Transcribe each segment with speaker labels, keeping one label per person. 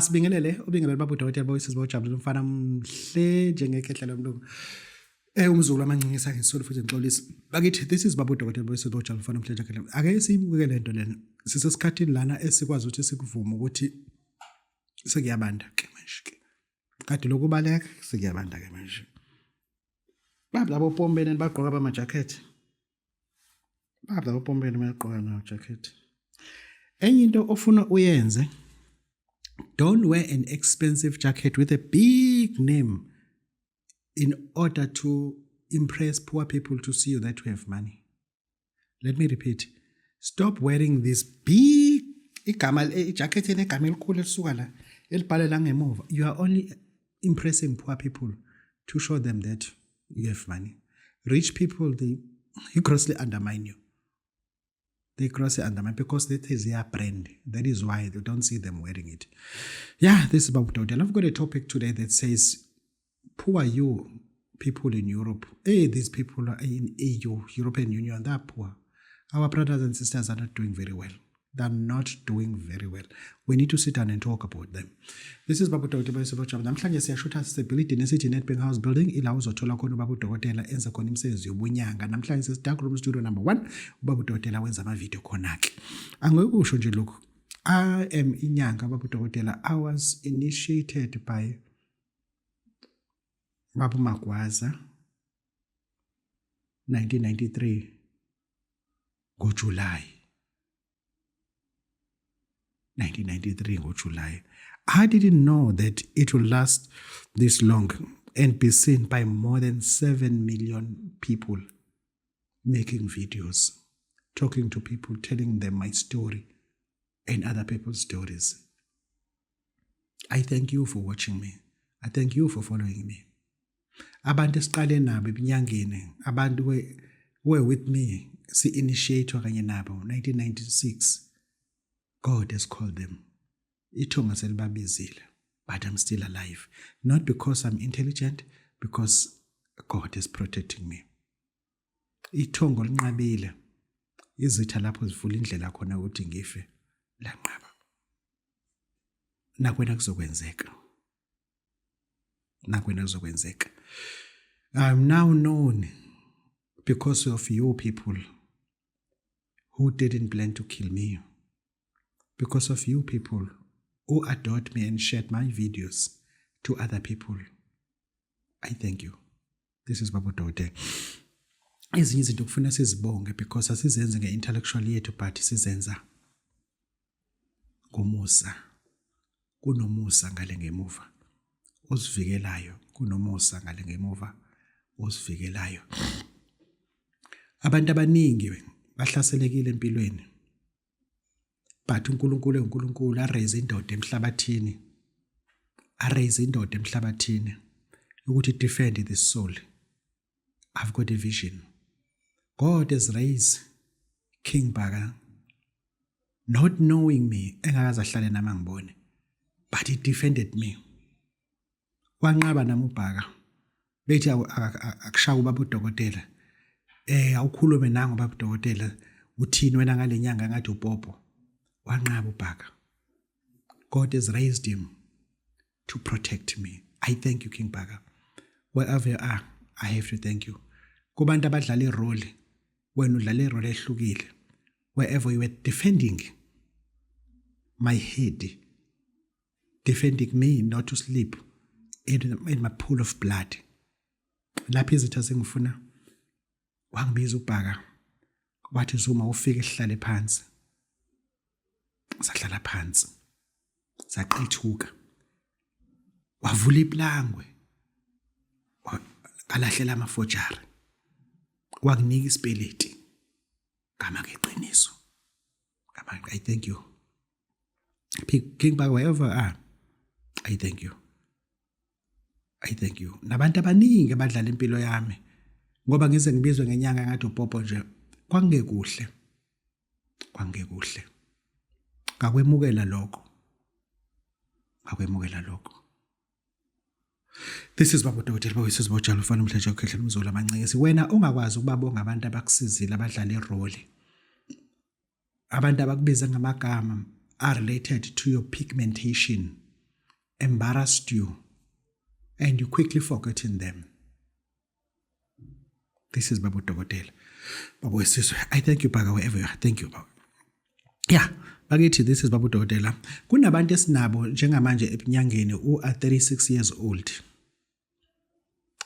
Speaker 1: Sibingelele ubingelele baba udokotela boyisizwe bojabula umfana mhle njengekhehle lomlungu. Umzulu amancinyisa ngesolo futhi ngixolisa. Bakithi this is baba udokotela boyisizwe bojabula umfana mhle njengekhehle. Ake siyibuke lento lena. Sisesikhathini lana esikwazi ukuthi sikuvume ukuthi sekuyabanda ke manje ke. Kade lokubaleka sekuyabanda ke manje. Baba labo pombeni bagqoka ama jacket. Baba labo pombeni bayagqoka ama jacket. Enye into ofuna uyenze, don't wear an expensive jacket with a big name in order to impress poor people to see you that you have money. Let me repeat. Stop wearing this big jacket enegama elikhulu elisuka la elibhale la ngemuva. You are only impressing poor people to show them that you have money. Rich people, they grossly undermine you. They grossly undermine because that is their brand. That is why you don't see them wearing it. Yeah, this is about Dodel. I've got a topic today that says, poor you people in Europe. These people are in EU, European Union, they're poor. Our brothers and sisters are not doing very well. They're not doing very well. We need to sit down and talk about them. This is Babu Dokotela Sobocham. Namhlanje siyashutha stability nesithi Nedbank House Building ila uzothola khona Babu Dokotela enza khona imisebenzi yobunyanga. Namhlanje sisi dark room studio number 1 Babu Dokotela wenza ama video khona ke. Angikusho nje lokho. I am inyanga Babu Dokotela. I was initiated by Babu Magwaza 1993 go July 1993 in July. I didn't know that it will last this long and be seen by more than 7 million people making videos, talking to people, telling them my story and other people's stories. I thank you for watching me. I thank you for following me. Abantu esiqale nabo ebinyangeni, abantu were with me, si-initiator kanye nabo 1996. God has called them. Ithonga selibabizile, but I'm still alive. Not because I'm intelligent, because God is protecting me. Ithongo linqabile. Izitha lapho zivula indlela khona ukuthi ngife lanqaba. Nakwena kuzokwenzeka. Nakwena kuzokwenzeka. I'm now known because of you people who didn't plan to kill me. Because of you people who adored me and shared my videos to other people. I thank you. This is Babu Dokotela. Ezinye izinto kufuna sizibonge because asizenze nge-intellectual yethu but sizenza ngomusa. Kunomusa ngale ngemuva. Usivikelayo. Kunomusa ngale ngemuva. Usivikelayo. Abantu abaningi bahlaselekile empilweni. But uNkulunkulu araise indoda emhlabathini. Araise indoda emhlabathini ukuthi defend this soul. I've got a vision. God has raised King Bhaka, not knowing me, engakaze ahlale nami ngibone, but he defended me. Wanqaba nami uBhaka. Bethi akushaya ubaba uDokotela. Awukhulume nangu ubaba uDokotela, uthini wena ngale nyanga ngathi upopo. Wanqaba uBhaka. God has raised him to protect me. I thank you, King Bhaka. Wherever you are, I have to thank you. Kubantu abadlala irole, wena udlala irole ehlukile. Wherever you were defending my head, defending me not to sleep in my pool of blood. Lapho izitha sengifuna wangibiza uBhaka. Wathi Zuma ufike sihlale phansi. Sahlala phansi. Saqithuka. Wavula iplangwe. Kalahlela amafojari. Wanginika isipeleti. Ngama ngeqiniso. I thank you. King Bhaka, wherever you are, I thank you. I thank you. Nabantu abaningi abadlala impilo yami. Ngoba ngize ngibizwe ngenyanga ngathi upopo nje. Kwangekuhle. Kwangekuhle. Ngakwemukela lokho. Ngakwemukela lokho. This is Babu Dokotela boyisizwe bojabula ufana umhleje okhehle umzulu amancisi. Wena ungakwazi ukubabonga abantu abakusizile abadlala irole. Abantu abakubiza ngamagama are related to your pigmentation. embarrassed you and you quickly forgotten them. This is Babu Dokotela. Babu Wesizwe, I thank you, Baba, wherever you are. Thank you, Baba. Yeah, bakithi, this is Babu Dokotela. Kunabantu esinabo njengamanje ebunyangeni u-36 years old.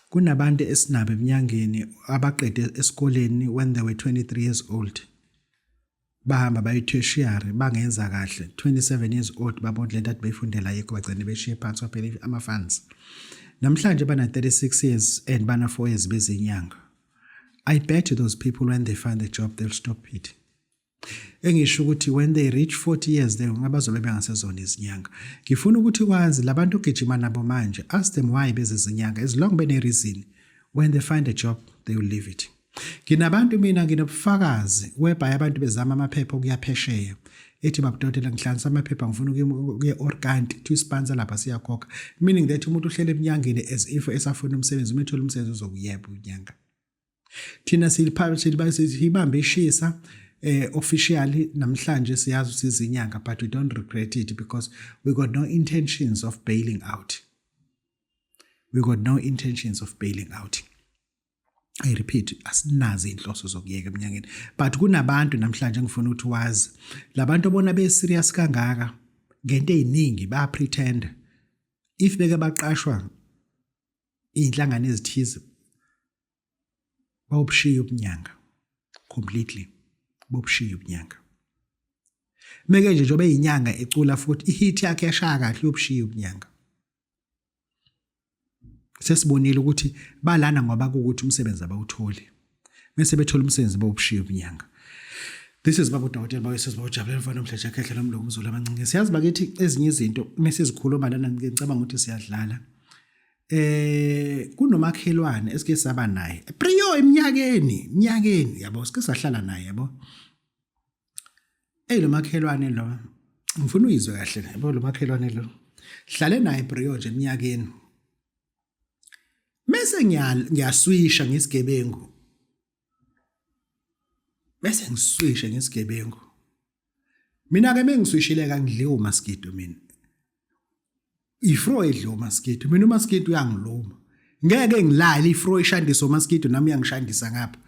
Speaker 1: Kunabantu esinabo ebunyangeni abaqede esikoleni when they were 23 years old. Bahamba bayi-tertiary bangenza kahle 27 years old babona lento athi beyifundela yikho bagcine beshiye phansi baphela ama-funds. Namhlanje bana 36 years and bana 4 years bezinyanga. I bet you those people when they find a job they'll stop it. Engisho ukuthi when they reach 40 years they ngabazobe bengasezona izinyanga. Ngifuna ukuthi wazi labantu ogijima nabo manje, ask them why bezizinyanga. As long bene reason, when they find a job they will leave it. Nginabantu mina nginobufakazi whereby abantu bezama amaphepha okuyaphesheya. Ethi babudodela ngihlanisa amaphepha ngifuna ukuye Orkanti to sponsor lapha siyakhokha. Meaning that umuntu uhlele eminyangeni as if esafuna umsebenzi, umethola umsebenzi uzokuyeba unyanga. Thina sibambe ishisa officially namhlanje siyazi ukuthi izinyanga, but we don't regret it because we got no intentions of bailing out. We got no intentions of bailing out. I repeat, asinazi inhloso zokuyeka eminyangeni. But kunabantu namhlanje ngifuna ukuthi wazi, labantu bona be serious kangaka ngento eziningi ba pretend. If beke baqashwa inhlangano ezithize bawubushiya ubunyanga completely. Bobushiya ubunyanga. Meke nje njobe inyanga ecula futhi ihit yakhe yashaya kahle yobushiya ubunyanga. Sesibonile ukuthi balana ngoba ukuthi umsebenzi abawutholi. Bese bethola umsebenzi bawubushiya ubunyanga. This is Babu Dokotela bawesizwe bawujabulela mfana omhlanje ekhehla lomlungu umzulu abancinci. Siyazi bakithi ezinye izinto mesizikhuluma lana ngicabanga ukuthi siyadlala. Kunomakhelwane esike saba naye. Priyo eminyakeni yabo sike sahlala naye yabo. Lo makhelwane lo ngifuna uyizwe kahle yabo lo makhelwane lo. Hlale naye priyo nje eminyakeni. Mase ngiyaswisha ngesigebengu. Bese ngiswisha ngesigebengu. Mina ke mengiswishile kangidliwa umaskito mina. Ifro edlo umaskito. Mina umaskito uyangiluma. Ngeke ngilale ifro ishandisa umaskito nami yangishandisa ngapha.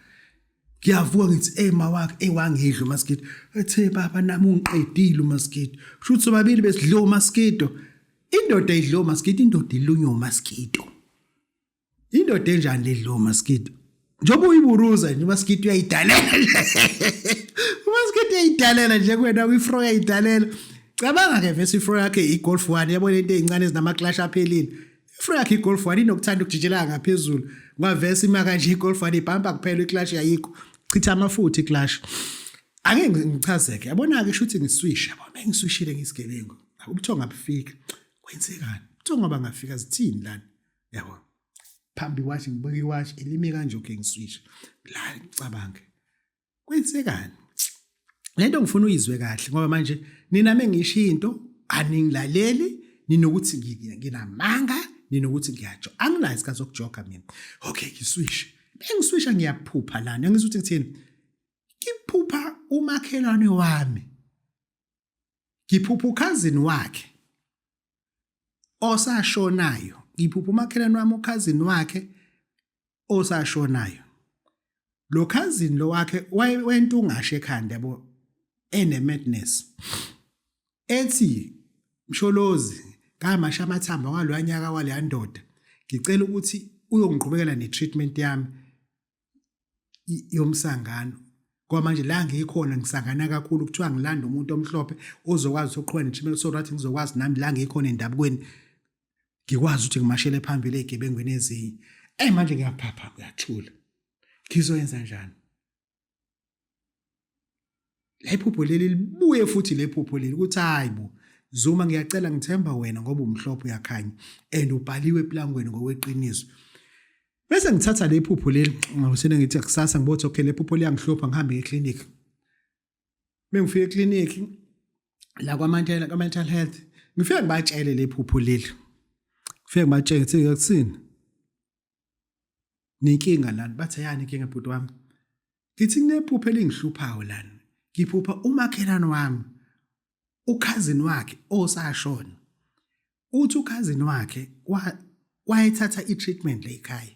Speaker 1: Ngiyavuka ngithi mawakhe wangidla umaskito. Ethe baba nami ungiqedile umaskito. Shuthi sobabili besidlo umaskito. Indoda idlo umaskito, indoda ilunywa umaskito. Indoda enjani ledlo umaskito? Njobe uyiburuza nje umaskito uyayidalela. Umaskito uyayidalela nje kwena uyifro uyayidalela. Cabanga ke vese ifro yakhe igolf 1 yabona into ezincane ezinama clash aphelile. Ifro yakhe igolf 1 inokuthanda ukujijela ngaphezulu. Ngoba vese imaka nje igolf 1 ibhamba kuphela iclash yayikho. Chitha amafutha iclash. Ake ngichazeke. Yabona ke shuthi ngiswish yabo. Mengiswishile ngisigebengu. Ubuthonga bufika. Kwenzekani? Ubuthonga bangafika zithini lana? Yabo. Phambi kwathi ngibeke iwatch elimi kanje okay ngiswish. La ngicabange. Kwenzekani? Lento ngifuna uyizwe kahle ngoba manje nina mengisho into aningilaleli, ninokuthi nginamanga, ninokuthi ngiyajo. Anginazi isikhathi sokujoga mina. Okay, ngiswish. Bengiswisha ngiyaphupha lana. Ngisuthi ngithini? Ngiphupha umakhelwane wami. Ngiphupha cousin wakhe osashonayo. Ngiphupha umakhelwane wami cousin wakhe osashonayo. Lo cousin lo wakhe wento ungashe ekhanda yabo ene madness. Ethi Msholozi kamasha amathamba walwanyaka wale ndoda. Ngicela ukuthi uyongiqhubekela netreatment yami yomsangano. Ngoba manje la ngikhona ngisangana kakhulu kuthiwa ngilanda umuntu omhlophe ozokwazi ukuqhubeka netreatment so that ngizokwazi nami la ngikhona endabukweni ngikwazi ukuthi ngimashele phambili egebengweni ezinye. Manje ngiyaphapha ngiyathula. Ngizoyenza njani? Lephupho leli libuye futhi lephupho leli ukuthi hayibo Zuma ngiyacela ngithemba wena ngoba umhlophe uyakhanya and ubhaliwe eplangweni ngokweqiniso. Bese ngithatha lephupho leli ngawusene ngithi kusasa ngibothi okay lephupho liyangihlupha ngihambe eclinic. Mengifike eclinic la kwa mental health ngifike ngibatshele lephupho leli. Ngifike ngibatshele ngithi yakusini ninkinga lana bathi yani inkinga bhuti wami. Ngithi kunephupho elingihluphayo lana. Ngiphupha umakhelwane wami, ukhazini wakhe osashona. uthi ukhazini wakhe wayethatha i-treatment lekhaya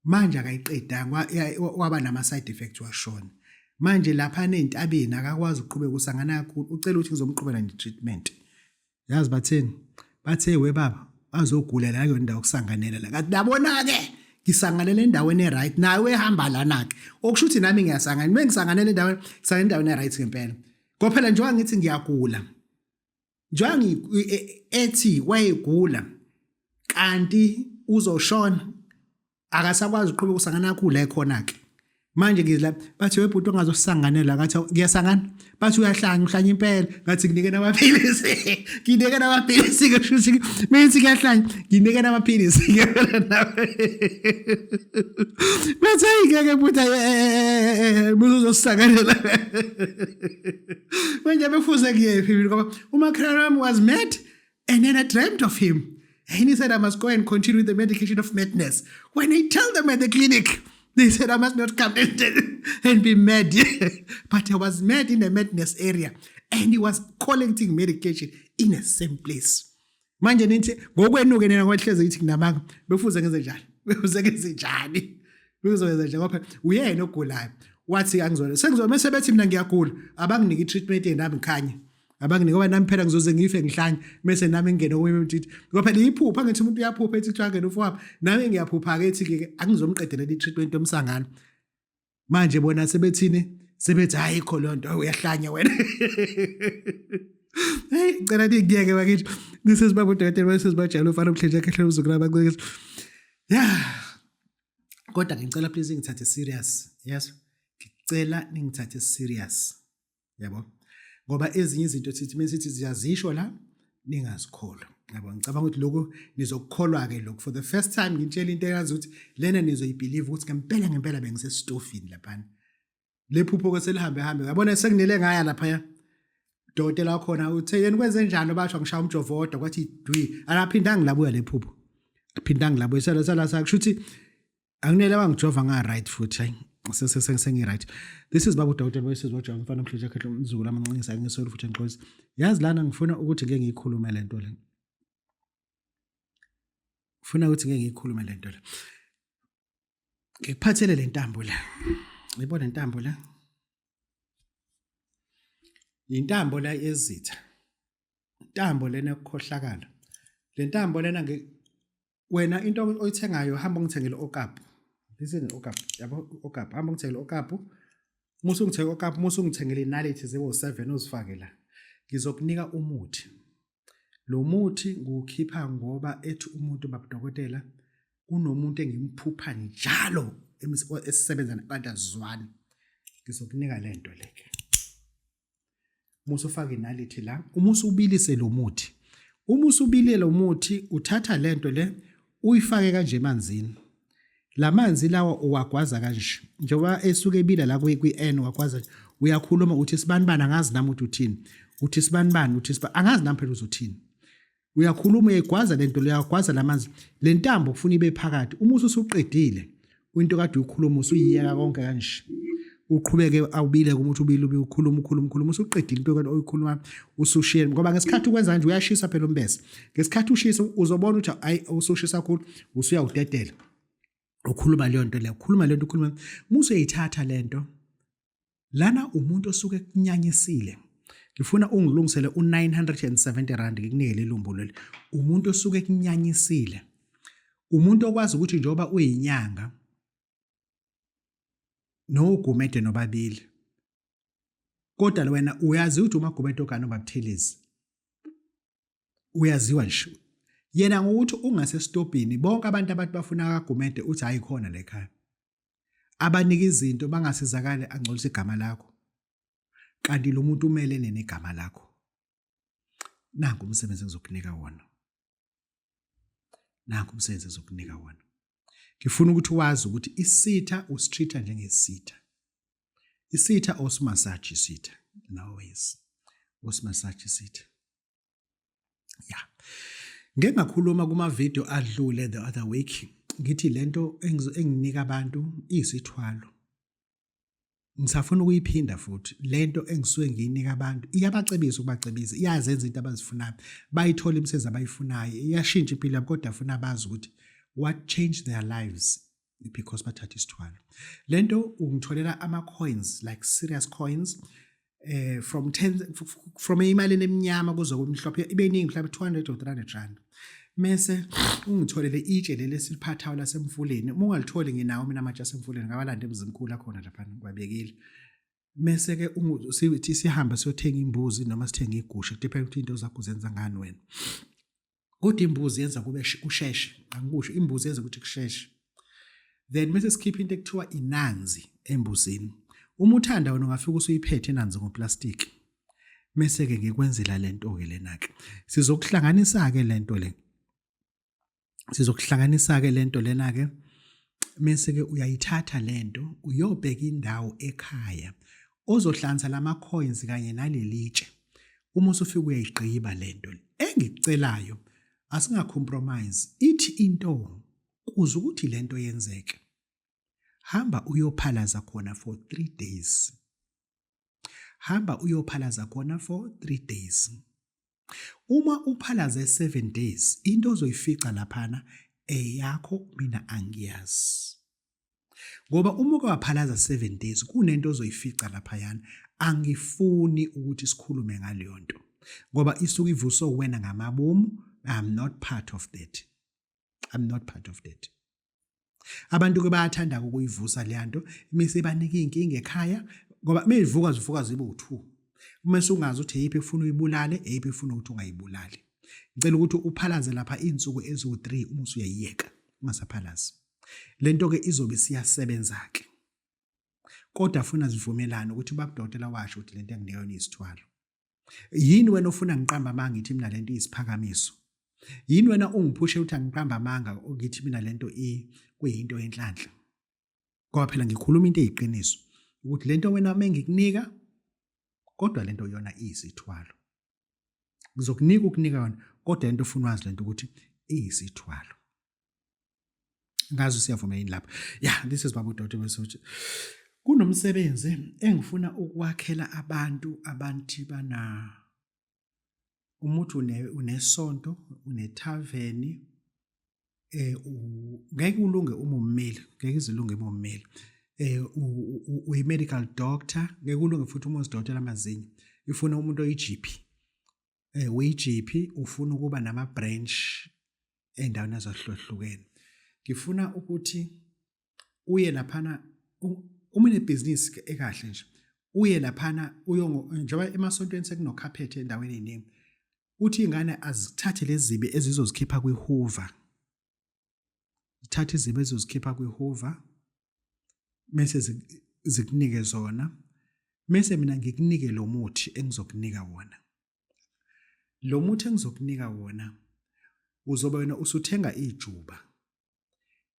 Speaker 1: manje akayiqedanga waba nama-side effects washona manje lapha nentabeni akakwazi ukuqhubeka usangana kakhulu ucela ukuthi ngizomqhubela nge-treatment yazi batheni bathe we baba azogulela leyo ndawo kusanganela la kathi yabona-ke ngisanganele endaweni e-right nawe ehamba lana-ke okusho ukuthi nami ngiyasangana uma ngisanganele endaweni e-right ngempela ngoba phela njengoba ngithi ngiyagula njengoba ethi wayegula kanti uzoshona akasakwazi ukuqhubeka usangana kakhulu ekhona-ke manje ngizila bathi webhuti ongazosisanganela ngathi ngiyasangana bathi uhlanya impela ngathi nginike namaphilisi ngisho ukuthi menzi kuyahlanya nginike namaphilisi ngempela nawe bathi ngeke buta uzosisanganela manje befuze kuyephi ngoba umakhelwane was mad and then I dreamt of him and he said I must go and continue with the medication of madness when I tell them at the clinic they said I must not come and be mad. But I was mad in the madness area. And he was collecting medication in the same place. Manje nithi ngokwenuke nina kwahleze ithi kunamanga befuze ngenze njani. Befuze ngenze njani. Befuze ngenze ngoba uyena ogulayo. Wathi angizona. Sengizona mase bethi mina ngiyagula. Abanginike i-treatment enami ngikhanye. Abanginike ngoba nami phela ngizoze ngife ngihlanye mase nami ngene kwemithithi. Ngoba phela iphupha ngithi umuntu uyaphupha ethi kuthiwa ngene ufowabo. Nami ngiyaphupha ke ethi ke angizomqedela i-treatment yomsangano. Manje bona sebethini sebethi hayi kho lonto uyahlanya wena hey ngicela ngiyeke bakithi nisesibaba udokotela wesizibajalo ufana umhlenja kahle uzokulaba baqekisa kodwa ngicela please ngithathe serious yes ngicela ningithathe serious yabo ngoba ezinye izinto sithi mesithi ziyazisho la ningazikholwa yabo ngicabanga ukuthi lokho nizokukholwa ke lokho for the first time ngintshela into eyazi ukuthi lena nizoyibelieve ukuthi ngempela bengisestofini lapha lephupho kweselihambe yabona sekunele ngaya lapha dokotela wakhona uthe yena kwenze njalo basho ngishaya umjovo wodwa kwathi dwi alaphindanga labuya lephupho aphindanga labuya sala sakusho ukuthi anginele wangijova nga right futhi hayi sengi right this is babu dokotela wesizibajalo mfana mhloja khetho umzukulu amancinisa ngisolo futhi enqozi yazi lana ngifuna ukuthi ngeke ngiyikhulume lento le ngifuna ukuthi ngeke ngiyikhulume lento le ngikuphathele le ntambo la ngibona intambo la intambo la ezitha intambo lena yokukhohlakala le ntambo lena wena into oyithengayo hamba ngithengele okapu listen okapu yabo okapu hamba ngithengele okapu musu ngithengele okapu musu ngithengele inalithi zebo 7 uzifake la ngizokunika umuthi lo muthi ngukhipha ngoba ethi umuntu babudokotela kunomuntu engimphupha njalo esisebenza nabantu azwani ngizokunika lento leke musu ufake inalithi la umusu ubilise lo muthi umusu ubilile lo muthi uthatha lento le uyifake kanje emanzini lamanzi lawa uwagwaza kanje njengoba esuke ebila la kwi-N wagwaza uyakhuluma uthi sibanibani angazi nami uthi uthini uthi sibanibani uthi angazi nami phela uzothini uyakhuluma uyagwaza lento uyagwaza lamanzi le ntambo ufuna ibe phakathi umusu usuqedile into kade ukhuluma usuyiyeka konke kanje uqhubeke awubile umuthi ubile ukhuluma usuqedile into kade oyikhuluma usushiye ngoba ngesikhathi ukwenza kanje uyashisa phela umbese ngesikhathi ushisa uzobona ukuthi ayi usushisa kakhulu usuyawudedela ukhuluma leyo nto le ukhuluma lento ukhuluma musu uyayithatha lento lana umuntu osuke kunyanyisile ngifuna ungilungisele u970 rand ngikunikele ilumbulo umuntu osuke kunyanyisile umuntu okwazi ukuthi njoba uyinyanga nogumede nobabili kodwa wena uyazi ukuthi umagumede okano babuthelezi uyaziwa nje yena ngokuthi ungasestopini bonke abantu abathi bafuna akagumede uthi ayikhona la ekhaya abanika izinto bangasizakale angcolisa igama lakho kanti lo muntu umelene negama lakho nangu umsebenzi engizokunika wona ngifuna ukuthi wazi ukuthi isitha usitreata njengesitha isitha osmassage isitha always osmassage isitha yeah ngeke ngakhuluma kuma video adlule the other week ngithi lento enginika abantu isithwalo ngisafuna ukuyiphinda futhi lento engisuke ngiyinika abantu iyabacebisa ukubacebisa iyazenza into abazifunayo bayithola imisebenzi abayifunayo iyashintsha impilo yabo kodwa afuna bazi ukuthi what changed their lives because bathatha isithwalo lento ungitholela ama-coins like serious coins from imalini eminyama kuze kumhlophe ibe iningi mhlawumbe 200 or 300 rand mese ungitholele itshe leli siliphathayo lasemfuleni uma ungalitholi nginawo mina amatshe asemfuleni ngabalanda emzimkhulu akhona lapha kwabekile mese ke sithi sihamba siyothenga imbuzi noma sithenga igusha depend ukuthi into zakho zenza ngani wena kodwa imbuzi yenza kube kusheshe angikusho imbuzi yenza ukuthi kusheshe then mase sikhipha into ekuthiwa inanzi embuzini uma uthanda wena ungafika usuyiphethe inanzi ngoplastic mese ke ngikwenzela lento ke lena ke sizokuhlanganisa ke lento le lena ke mase ke uyayithatha lento uyobheka indawo ekhaya ozohlanza lama coins kanye nalelitshe uma usufika uyayigqiba lento engikucelayo asingacompromise ithi into kuze ukuthi lento yenzeke hamba uyophalaza khona for 3 days uma uphalaze 7 days into ozoyifica laphana eyakho mina angiyazi ngoba uma ukaphalaza 7 days kunento ozoyifica laphayana angifuni ukuthi sikhulume ngaleyo nto ngoba isuke ivuso wena ngamabomu I'm not part of that abantu ke bayathanda ukuyivusa le nto mise banika inkinga ekhaya ngoba meyivuka zivuka zibe u2 uma sungazi ukuthi yiphi efuna uyibulale yiphi efuna ukuthi ungayibulali ngicela ukuthi uphalaze lapha insuku eziwu3 uma usuyayiyeka ungasaphalazi lento ke izobe siyasebenza ke kodwa afuna zivumelana ukuthi babudokotela washo ukuthi lento engineyona isithwalo yini wena ofuna ngiqamba amanga ngithi mina lento isiphakamiso yini wena ungiphushe ukuthi angiqamba amanga ukuthi mina lento kuyinto enhlanhla ngoba phela ngikhuluma into eyiqiniso ukuthi lento wena mengikunika kodwa lento yona iyisithwalo ukunika yona kodwa into ofuna wazi lento ukuthi iyisithwalo ngazi siyavuma yini lapha this is Baba Dr. Masuchi kunomsebenzi engifuna ukwakhela abantu bana umuthi unesonto unethaveni ngeke ulunge uma ummeli ngeke izilunge uma ummeli uyi medical doctor ngeke ulunge futhi uma usidokotela amazinyo ifuna umuntu oyi-GP uyi-GP ufuna ukuba nama branch endaweni ezahlukahlukene ngifuna ukuthi uye laphana uma unebusiness ekahle nje uye laphana njengoba emasontweni sekunokhaphethe endaweni eyiningi uthi ingane azithathe lezi zibi ezizozikhipha kwiHoover zithathe izibi ezizozikhipha kwiHoover mase zikunike zona mase mina ngikunike lo muthi engizokunika wona lo muthi engizokunika wona uzobe wena usuthenga ijuba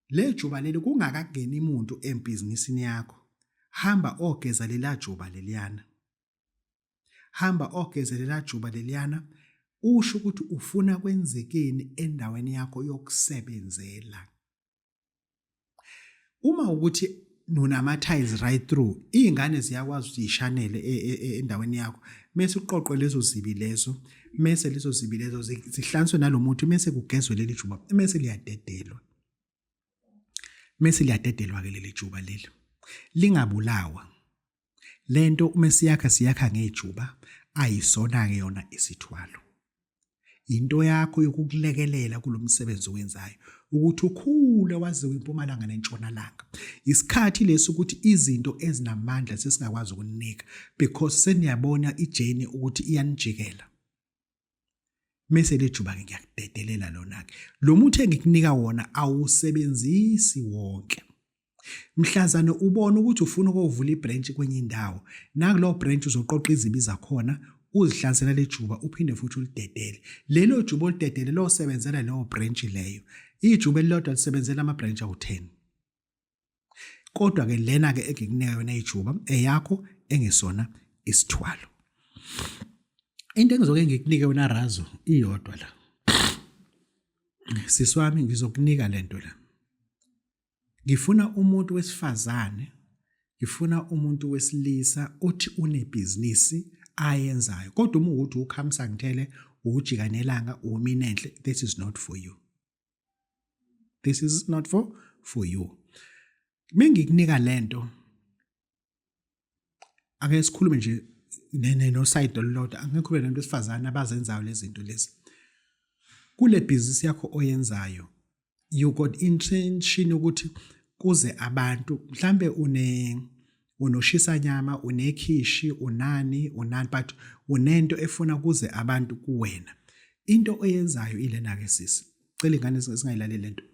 Speaker 1: le juba leli kungakangeni umuntu embusinessini yakho hamba ogeza lela juba leliyana usho ukuthi ufuna kwenzekeni endaweni yakho yokusebenzela uma ukuthi nonama tiles right through izingane ziyakwazi ukuthi zishanele endaweni yakho mase uqoqwe lezo zibi lezo mase lezo zibi lezo zihlanswe nalomuthi mase kugezwe leli juba mase liyadedelwa ke leli juba leli lingabulawa lento uma siyakha ngejuba ayisona ke yona isithwalo into yakho yokukulekelela kulomsebenzi owenzayo ukuthi ukhule waziwe impumalanga nentshonalanga isikhathi leso ukuthi izinto ezinamandla sesingakwazi ukunika because seniyabona ijeni ukuthi iyanijikela mase lejuba ke ngiyakudedelela lona ke lo muthi engikunika wona awusebenzisi wonke mhlazane ubona ukuthi ufuna ukuvula ibranch kwenye indawo nakulo branch uzoqoqa izibi zakhona uzihlanzela lejuba uphinde futhi ulidedele lelo juba olidedele lo sebenzela leyo branch leyo ijuba elilodwa lisebenzela ama branch awu10 kodwa ke lena ke engikunika yona ijuba eyakho engesona isithwalo into engizoke ngikunika yona razo iyodwa la siswami ngizokunika lento la ngifuna umuntu wesifazane ngifuna umuntu wesilisa othi unebhizinisi ayenzayo. Kodwa uma ukuthi ukhamisa ngithele, ujika nelanga, umina enhle, this is not for you. This is not for you. Mengikunika lento, ake sikhulume nje no side olulodwa, angikhulume nabantu besifazana abazenzayo lezi zinto lezi. Kule business yakho oyenzayo, you got intention ukuthi kuze abantu, mhlambe unoshisa nyama, unekhishi, unani, but unento efuna kuze abantu kuwena. Into oyenzayo ilena ke sisi. Cela ingane singayilaleli lento.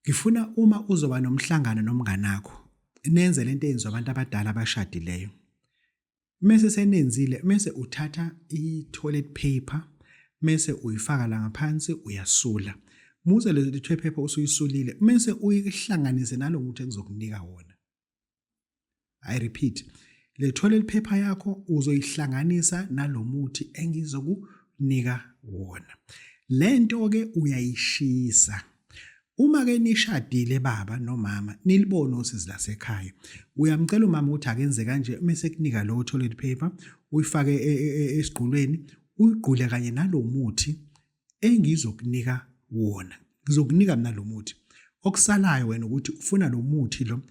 Speaker 1: Ngifuna uma uzoba nomhlangano nomngane wakho, nenze lento eyenziwa abantu abadala abashadileyo. Mase senenzile, mase uthatha i-toilet paper, mase uyifaka la ngaphansi, uyasula. Muze le toilet paper usuyisulile, mase uyihlanganise nalomuthi engizokunika wona. I repeat, le toilet paper yakho uzoyihlanganisa nalomuthi engizokunika wona. Lento ke uyayishisa. Uma ke nishadile baba nomama, nilibona usizi lasekhaya, uyamcela umama ukuthi akenze kanje, mase kunika lo toilet paper, uyifake esiqhulweni, uyigqule kanye nalomuthi engizokunika wona. Ngizokunika mina lo muthi. Okusalayo wena ukuthi ufuna lo muthi lo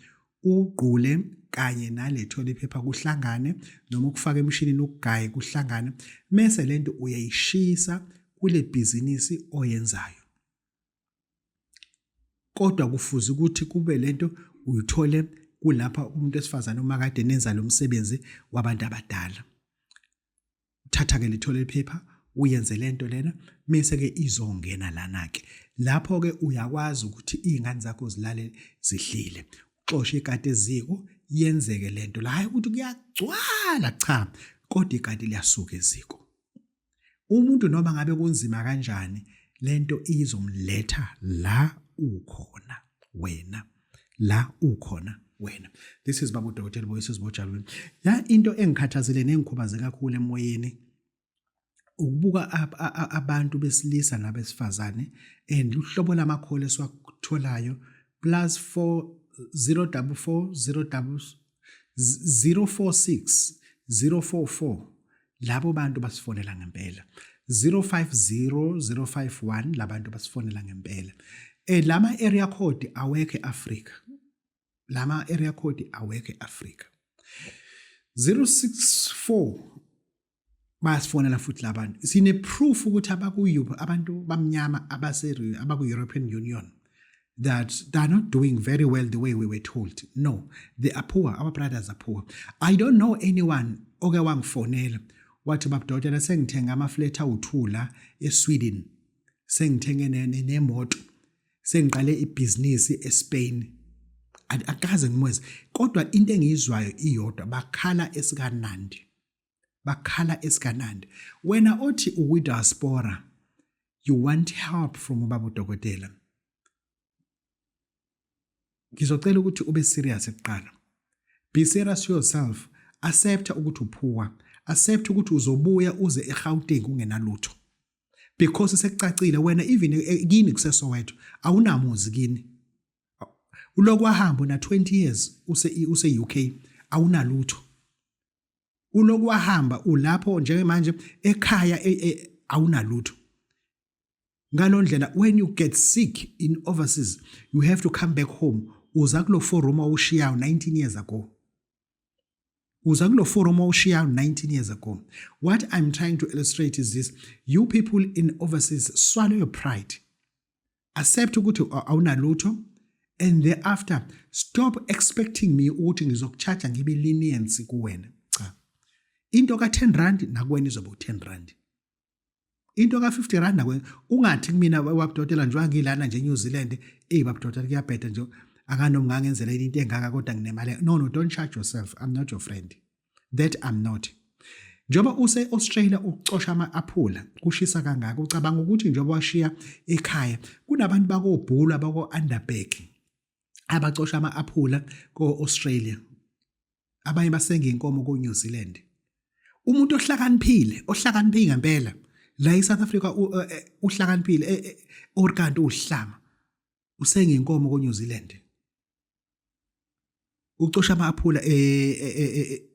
Speaker 1: ugqule kanye nale toilet paper kuhlangane, noma ukufaka emshinini ukugaye kuhlangane, mase lento uyayishisa kule business oyenzayo. Kodwa kufuze ukuthi kube lento uyithole kulapha umuntu esifazana uma kade nenza lo msebenzi wabantu abadala. Thatha ke le toilet paper uyenze lento lena, mase ke izongena lana ke. Lapho ke uyakwazi ukuthi izingane zakho zilale zihlile. Uxoshe ikati eziko, yenzeke lento la, hayi ukuthi kuyagcwala, cha, kodwa ikati liyasuka eziko. Umuntu noma ngabe kunzima kanjani, lento izomletha la ukhona wena, la ukhona wena. This is Babu Dr. Voices Bojalweni. Ya into engikhathazile nengikhubazeke kakhulu emoyeni ukubuka abantu besilisa nabesifazane and uhlobo lamakhole esiwatholayo +4 044 046 044, labo bantu basifonela ngempela. 050 051 labantu basifonela ngempela. Lama area code awekho eAfrika. Lama area code awekho eAfrika. 064 basifonela futhi labantu. Sine proof ukuthi abantu bamnyama abaku European Union that they are not doing very well the way we were told. No, they are poor. Our brothers are poor. I don't know anyone oke wangifonela wathi babudokotela sengithenga amafletha uthula eSweden, sengithenge nemoto, sengiqale ibusiness eSpain. Akaze ngimweze, kodwa into engiyizwayo iyodwa, bakhala esikanandi. Bakhala esikanandi. Wena othi udiaspora, you want help from ubaba udokotela. Ngizocela ukuthi ube serious ekuqala. Be serious yourself. Accept ukuthi uphuwa. Accept ukuthi uzobuya uze eGauteng ungenalutho. Because sekucacile wena even kini kuseSoweto awunamuzi kini. Ulokwahamba na 20 years use UK awunalutho. Ulokwahamba ulapho njengamanje ekhaya awunalutho. Ngalondlela when you get sick in overseas you have to come back home. Uza kulo forum awushiyayo 19 years ago. Uza kulo forum awushiyayo 19 years ago. What I'm trying to illustrate is this: you people in overseas, swallow your pride. Accept ukuthi awunalutho, and thereafter stop expecting me ukuthi ngizokucharge ngibe leniency kuwena. Cha. Into ka 10 rand nakuwena izoba 10 rand. Into ka 50 rand nakuwena ungathi kumina wabudokotela nje wangilana nje eNew Zealand, babudokotela kuyabheda nje akanoma ngangenzela into engaka kodwa nginemali. No, don't charge yourself. I'm not your friend. That I'm not. Njoba use Australia ucosha ama-aphula kushisa kangaka, ucabanga ukuthi njoba washiya ekhaya kunabantu bakobhulu abako Underberg abacosha ama-aphula ko-Australia, abanye basenga inkomo ko-New Zealand. Umuntu ohlakaniphile ngempela la eSouth Africa uhlakaniphile orkanti uhlama usenga inkomo ko-New Zealand. ucosha ama-aphula e-Australia.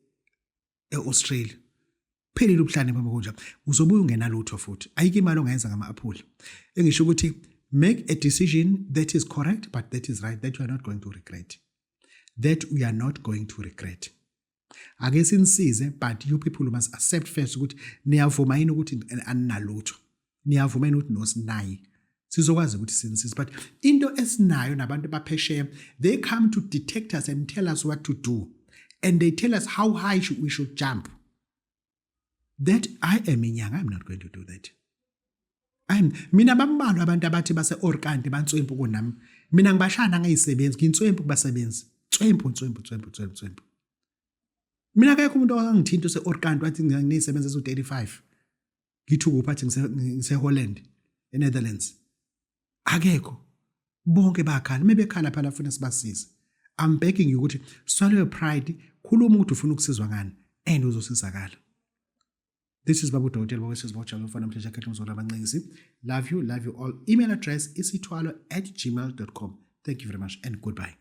Speaker 1: Phelile ubuhlane babo kunjalo. Uzobuya ungenalutho futhi. Ayike imali ongayenza ngama-aphula. Engisho ukuthi make a decision that is correct but that is right, that you are not going to regret. That we are not going to regret. Ake sinisize, but you people must accept first ukuthi niyavuma yini ukuthi aninalutho. Niyavuma yini ukuthi nosinayi. Sizokwazi ukuthi sinisize, but into esinayo nabantu baphesheya, they come to detect us and tell us what to do, and they tell us how high we should jump. That I am young, I'm not going to do that. Mina bambalwa abantu abathi base Orkanti bantswempu kunami. Mina ngibashana ngayisebenzi, ngintswempu kubasebenzi. Tswempu. Mina akekho umuntu owangithinta ose Orkanti wathi ngisebenza ezu-35. Ngithi ukuphathi ngise Holland, eNetherlands. Akekho. Bonke bakhala, mebekhala phela funa sibasize. I'm begging you ukuthi swallow your pride, khuluma ukuthi ufuna ukusizwa ngani and uzosizakala. This is Babu Hotel, Love you all. Email address isithwalo@gmail.com. Thank you very much and goodbye.